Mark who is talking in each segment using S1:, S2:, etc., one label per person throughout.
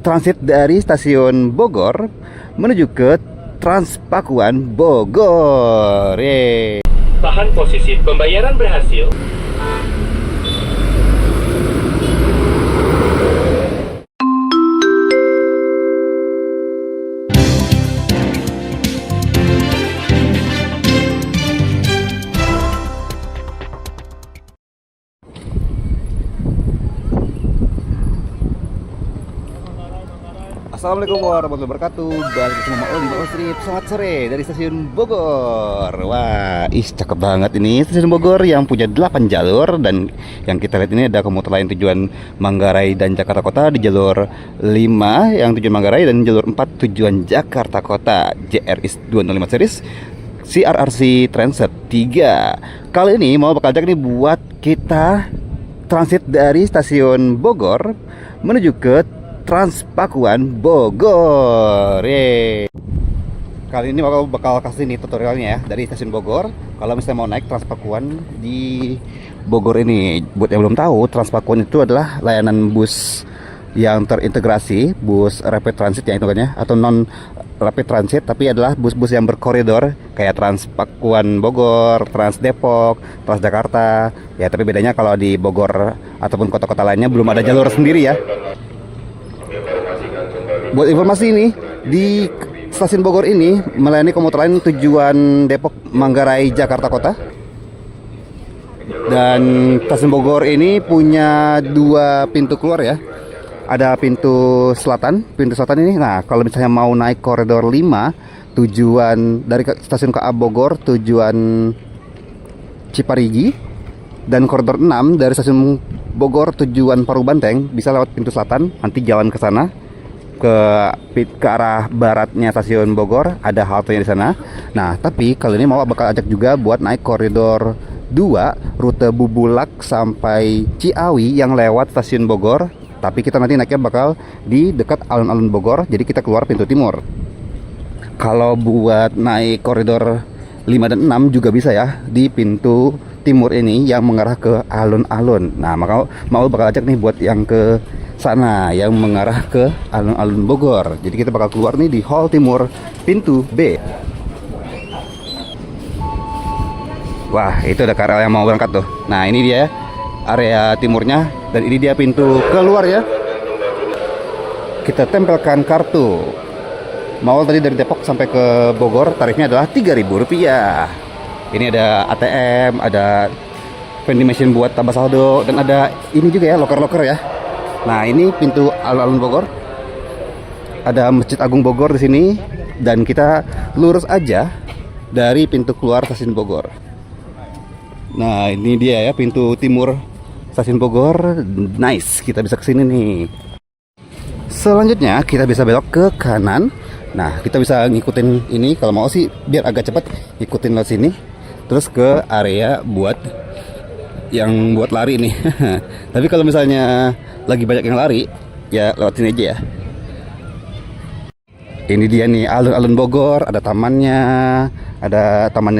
S1: transit dari stasiun Bogor menuju ke Transpakuan Bogor. Yeay.
S2: Tahan posisi, pembayaran berhasil.
S1: Assalamualaikum warahmatullahi wabarakatuh. Balik ke sama Oli Mausrip. Selamat sore dari stasiun Bogor. Wah, cakep banget ini stasiun Bogor yang punya 8 jalur. Dan yang kita lihat ini ada komuter lain tujuan Manggarai dan Jakarta Kota di jalur 5 yang tujuan Manggarai, dan jalur 4 tujuan Jakarta Kota JRIS 205 series CRRC Transit 3. Kali ini mau bakal ajak nih buat kita transit dari stasiun Bogor menuju ke Transpakuan Bogor. Yeay. Kali ini bakal kasih nih tutorialnya ya dari stasiun Bogor. Kalau misalnya mau naik Transpakuan di Bogor ini, buat yang belum tahu, Transpakuan itu adalah layanan bus yang terintegrasi, bus rapid transit yang hitungannya, atau non rapid transit, tapi adalah bus-bus yang berkoridor kayak Transpakuan Bogor, Trans Depok, Trans Jakarta. Ya, tapi bedanya kalau di Bogor ataupun kota-kota lainnya belum ada jalur sendiri ya. Buat informasi ini, di stasiun Bogor ini melayani komuter lain tujuan Depok, Manggarai, Jakarta Kota. Dan stasiun Bogor ini punya 2 pintu keluar ya. Ada pintu selatan ini. Nah, kalau misalnya mau naik koridor 5 tujuan dari stasiun KA Bogor tujuan Ciparigi, dan koridor 6 dari stasiun Bogor tujuan Paru Banteng, bisa lewat pintu selatan, nanti jalan ke sana ke arah baratnya stasiun Bogor, ada haltenya di sana. Nah, tapi kali ini mau bakal ajak juga buat naik koridor 2 rute Bubulak sampai Ciawi yang lewat stasiun Bogor. Tapi kita nanti naiknya bakal di dekat alun-alun Bogor, jadi kita keluar pintu timur. Kalau buat naik koridor 5 dan 6 juga bisa ya di pintu timur ini yang mengarah ke alun-alun. Nah, maka mau bakal ajak nih buat yang ke sana yang mengarah ke alun-alun Bogor. Jadi kita bakal keluar nih di hall timur pintu B. Wah, itu ada KRL yang mau berangkat tuh. Nah, ini dia area timurnya, dan ini dia pintu keluar ya. Kita tempelkan kartu. Mau tadi dari Depok sampai ke Bogor tarifnya adalah Rp3.000. Ini ada ATM, ada vending machine buat tambah saldo, dan ada ini juga ya, loker-loker ya. Nah, ini pintu alun-alun Bogor. Ada Masjid Agung Bogor di sini, dan kita lurus aja dari pintu keluar stasiun Bogor. Nah, ini dia ya pintu timur stasiun Bogor. Nice, kita bisa kesini nih. Selanjutnya kita bisa belok ke kanan. Nah, kita bisa ngikutin ini, kalau mau sih biar agak cepat ikutin lewat sini, terus ke area buat lari nih. Tapi kalau misalnya lagi banyak yang lari, ya lewat sini aja ya. Ini dia nih alun-alun Bogor, ada tamannya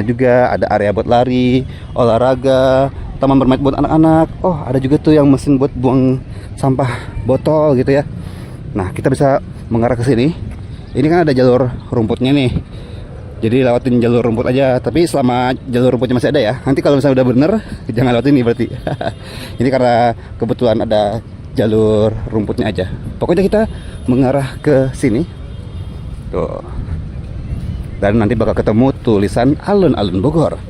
S1: juga, ada area buat lari, olahraga, taman bermain buat anak-anak. Oh, ada juga tuh yang mesin buat buang sampah botol gitu ya. Nah, kita bisa mengarah ke sini. Ini kan ada jalur rumputnya nih. Jadi lewatin jalur rumput aja, tapi selama jalur rumputnya masih ada ya. Nanti kalau misalnya udah bener, jangan lewatin ini berarti. Ini karena kebetulan ada jalur rumputnya aja. Pokoknya kita mengarah ke sini. Tuh. Dan nanti bakal ketemu tulisan alun-alun Bogor.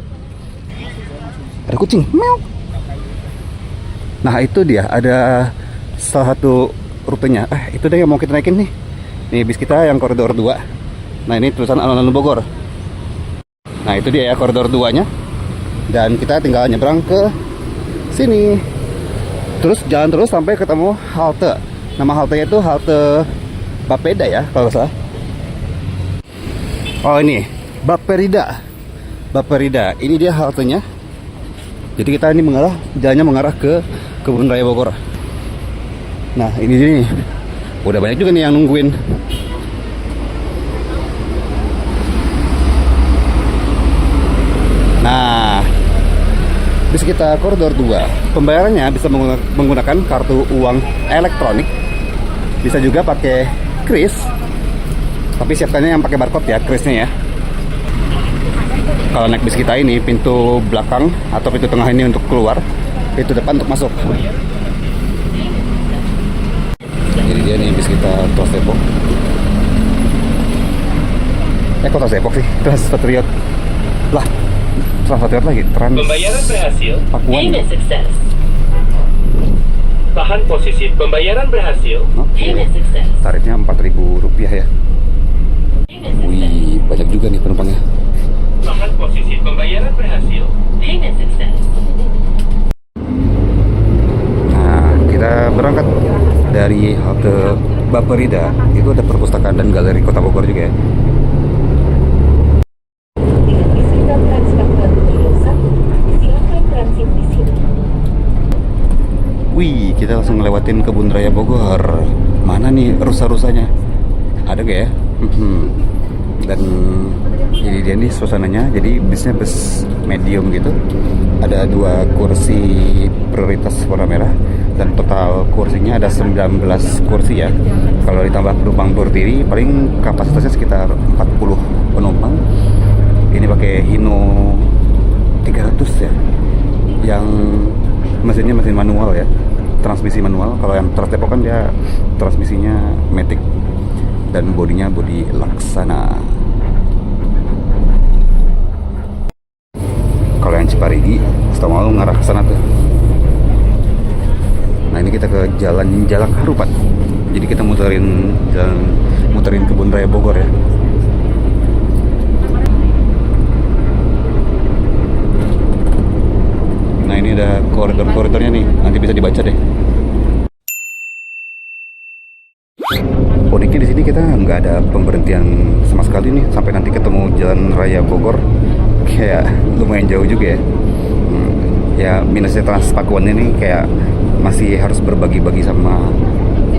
S1: Ada kucing, meow. Nah, itu dia, ada salah satu rutenya. Itu deh yang mau kita naikin nih. Nih bis kita yang koridor 2. Nah, ini tulisan alun-alun Bogor. Nah, itu dia ya koridor 2-nya. Dan kita tinggal nyebrang ke sini. Terus jalan terus sampai ketemu halte. Nama haltenya itu halte Bapeda ya, kalau nggak salah. Oh, ini Baperida. Ini dia haltenya. Jadi kita ini jalannya mengarah ke Kebun Raya Bogor. Nah, ini dia nih. Udah banyak juga nih yang nungguin. Nah, di sekitar koridor 2, pembayarannya bisa menggunakan kartu uang elektronik Bisa juga pakai kris, tapi siapkannya yang pakai barcode ya, krisnya ya. Kalau naik bis kita ini, pintu belakang atau pintu tengah ini untuk keluar, pintu depan untuk masuk. Jadi dia nih bis kita Trans Depok. Kok Trans Depok sih? Trans Patriot. Lah, Trans Patriot lagi. Trans
S2: Pembayaran berhasil.
S1: Pakuan.
S2: Payment success. Tahan posisi pembayaran berhasil.
S1: Oke.
S2: Payment success.
S1: Tarifnya Rp4.000 ya.
S2: Payment success.
S1: Wih, banyak juga nih penumpangnya.
S2: Tahan posisi pembayaran berhasil. Payment success.
S1: Nah, kita berangkat dari halte Baperida. Itu ada perpustakaan dan galeri Kota Bogor juga ya. Wih, kita langsung ngelewatin kebun raya Bogor. Mana nih rusa-rusanya? Ada gak ya? Dan jadi dia nih suasananya. Jadi bisnya bus medium gitu. Ada 2 kursi prioritas warna merah. Dan total kursinya ada 19 kursi ya. Kalau ditambah penumpang berdiri, paling kapasitasnya sekitar 40 penumpang. Ini pakai Hino 300 ya. Yang mesinnya mesin manual ya, transmisi manual. Kalau yang Trans Depok kan dia transmisinya matic dan bodinya bodi Laksana. Kalau yang Ciparigi, setahu malu ngarah ke sana tuh. Nah ini kita ke Jalan Jalak Harupat. Jadi kita muterin kebun raya Bogor ya. Nah ini ada koridor-koridornya nih, nanti bisa dibaca deh. Uniknya di sini kita nggak ada pemberhentian sama sekali nih, sampai nanti ketemu Jalan Raya Bogor. Kayak lumayan jauh juga ya. Ya minusnya Trans Pakuan ini kayak masih harus berbagi-bagi sama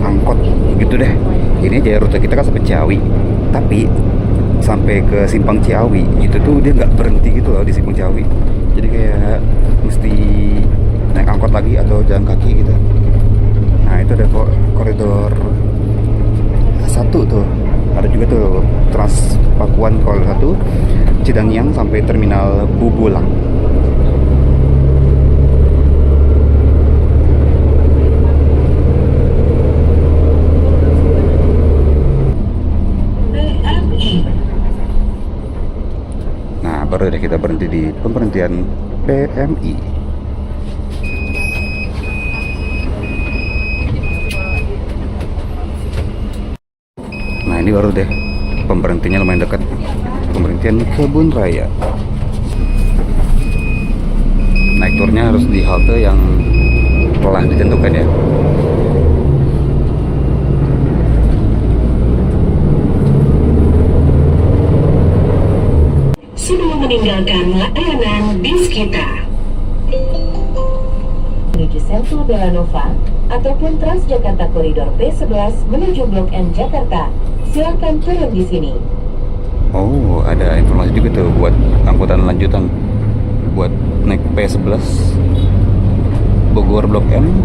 S1: angkot gitu deh. Ini aja rute kita kan sampai Ciawi, tapi sampai ke Simpang Ciawi itu tuh dia nggak berhenti gitu loh di Simpang Ciawi. Jadi kayak mesti naik angkot lagi atau jalan kaki gitu. Nah itu ada koridor 1 tuh. Ada juga tuh Trans Pakuan koridor 1 Cidangyang sampai terminal Bubulang. Nah baru deh kita berhenti di pemberhentian PMI. Nah ini baru deh pemberhentiannya lumayan dekat. Pemberhentian Kebun Raya. Naik turnya harus di halte yang telah ditentukan ya.
S3: Sebelum meninggalkan layanan bis kita menuju Sentul Belanova ataupun Transjakarta Koridor P11 menuju Blok M Jakarta, silakan turun di sini.
S1: Oh, ada informasi juga tuh buat angkutan lanjutan buat naik P11 Bogor Blok M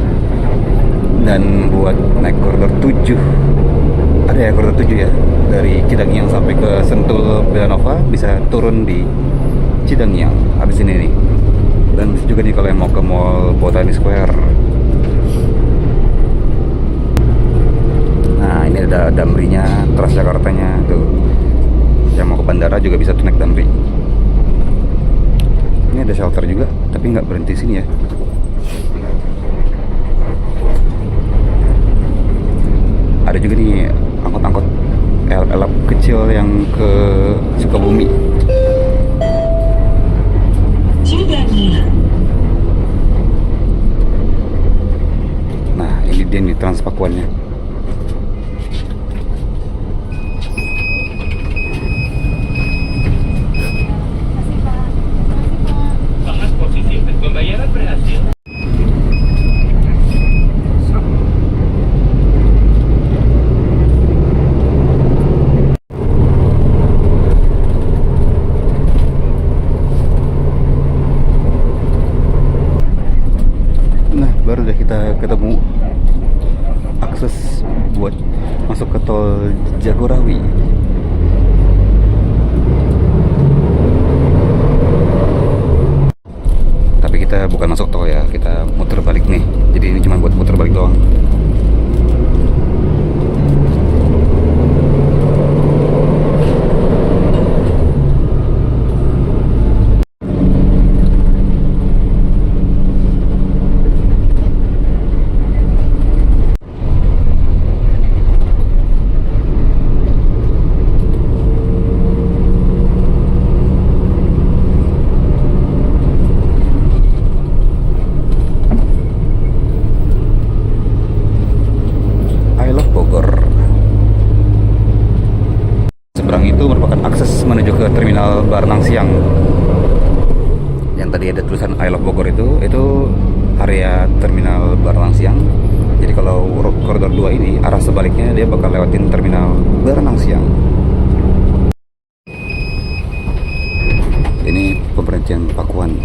S1: dan buat naik koridor 7. Ada ya koridor 7 ya, dari Cidangyang sampai ke Sentul Belanova bisa turun di Cidangyang habis ini nih. Dan juga nih kalau yang mau ke Mall Botani Square. Nah ini ada Damrinya, Transjakartanya tuh. Yang mau ke bandara juga bisa tuh naik Damri. Ini ada shelter juga, tapi nggak berhenti sini ya. Ada juga nih angkot-angkot elap kecil yang ke Sukabumi. Nah ini dia nih Trans Pakuannya.
S2: Tahan posisi pembayaran berhasil.
S1: Baru deh kita ketemu akses ke tol Jagorawi. Tapi kita bukan masuk tol ya, kita muter balik nih. Jadi ini cuma buat muter balik doang. I Love Bogor. Seberang itu merupakan akses menuju ke terminal Baranang Siang. Yang tadi ada tulisan I Love Bogor itu area terminal Baranang Siang. Jadi kalau koridor 2 ini arah sebaliknya dia bakal lewatin terminal Baranang Siang. Ini pemberhentian Pakuan.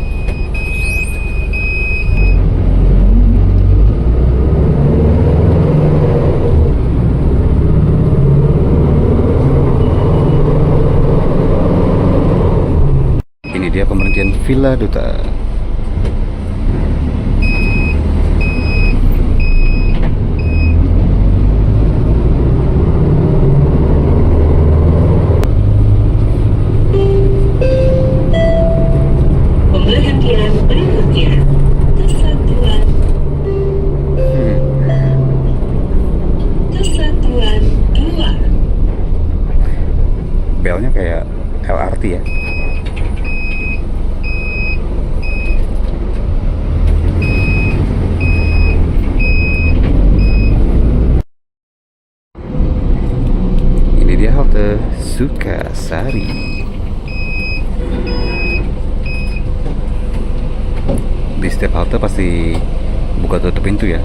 S1: Ini dia pemberhentian Villa Duta.
S3: Pemberhentian berikutnya Kesatuan Kesatuan 2.
S1: Belnya kayak LRT ya. Ini dia halte Sukasari. Di setiap halte pasti buka tutup pintu ya.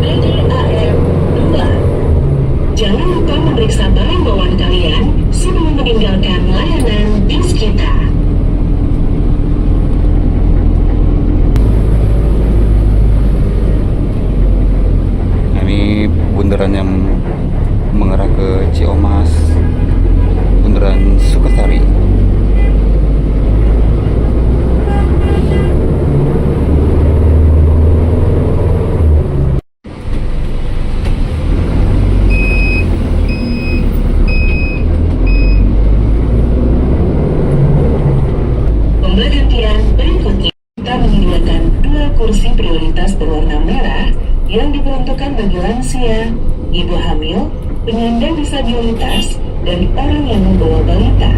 S3: PDAM 2. Jangan lupa memeriksa barang bawaan kalian sebelum meninggalkan layanan bis kita.
S1: Nah, ini bundaran yang mengarah ke Ciamas, bundaran Sukasari.
S3: Pemberhentian berikutnya kita menyediakan 2 kursi prioritas berwarna merah yang diperuntukkan bagi lansia, ibu hamil, penyandang disabilitas, dan orang yang membawa balita.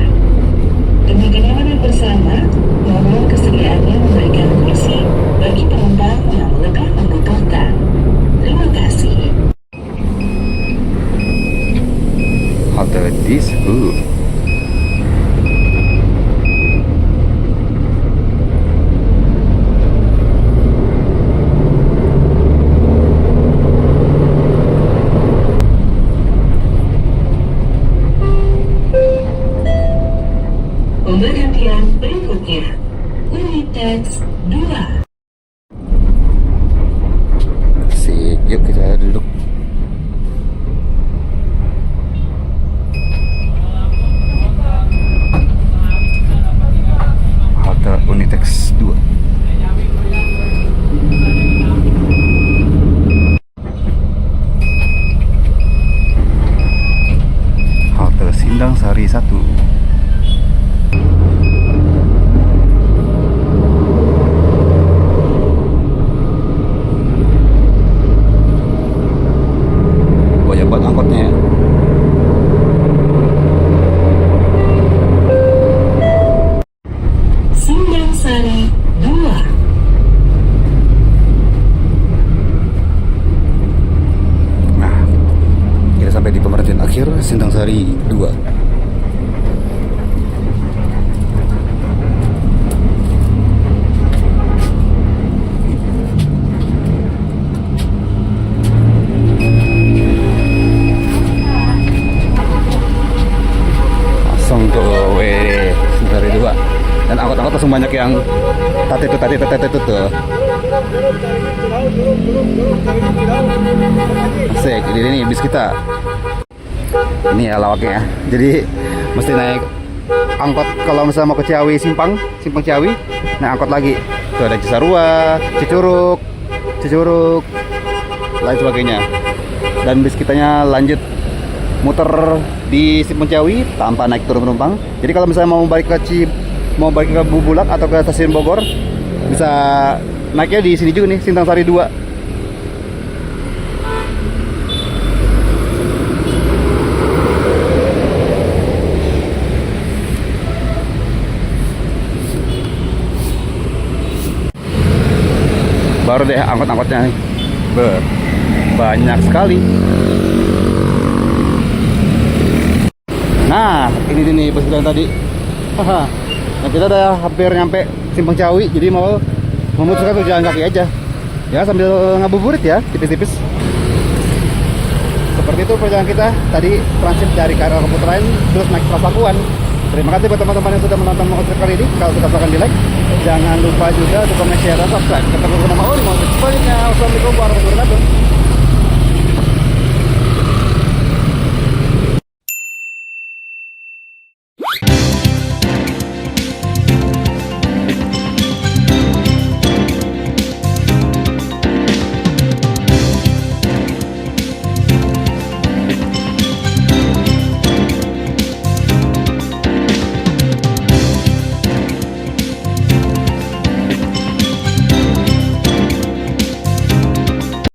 S3: Demi kenyamanan bersama, mohon kesediaannya memberikan kursi bagi penumpang yang lebih membutuhkan. Terima kasih.
S1: Halte Dishub.
S3: Pemberhentian berikutnya Unitex 2.
S1: Sip, yuk kita duduk. Halte Unitex 2. Halte Sindang Sari 1. Banyak banget angkotnya ya.
S3: Sindang Sari 2.
S1: Nah, kita sampai di pemberhentian akhir Sindang Sari 2. Langsung tuh, Sindang Sari 2. Dan angkot-angkot langsung banyak yang tadi itu tuh. Sek, ini nih bis kita. Ini ya lawaknya ya. Jadi mesti naik angkot kalau misalnya mau ke Ciawi Simpang Ciawi, naik angkot lagi. Tuh ada Cisarua, Cicurug, lain sebagainya. Dan bis kitanya lanjut muter di Simpang Ciawi tanpa naik turun penumpang. Jadi kalau misalnya mau balik ke Bubulak atau ke stasiun Bogor, bisa naiknya di sini juga nih, Sintang Sari 2. Baru deh angkot-angkotnya nih. Banyak sekali. Nah, ini nih pas kita tadi. Haha. Nah, kita udah hampir nyampe Simpang Ciawi, jadi mau memutuskan untuk jalan kaki aja. Ya, sambil ngabuburit ya, tipis-tipis. Seperti itu perjalanan kita tadi, transit dari KRL Komuter Lain terus naik Trans Pakuan. Terima kasih buat teman-teman yang sudah menonton Motor kali ini. Kalau suka silahkan di like. Jangan lupa juga untuk komen, share, dan subscribe. Ketemu sama Maul di Motor selanjutnya. Wassalamualaikum warahmatullahi wabarakatuh.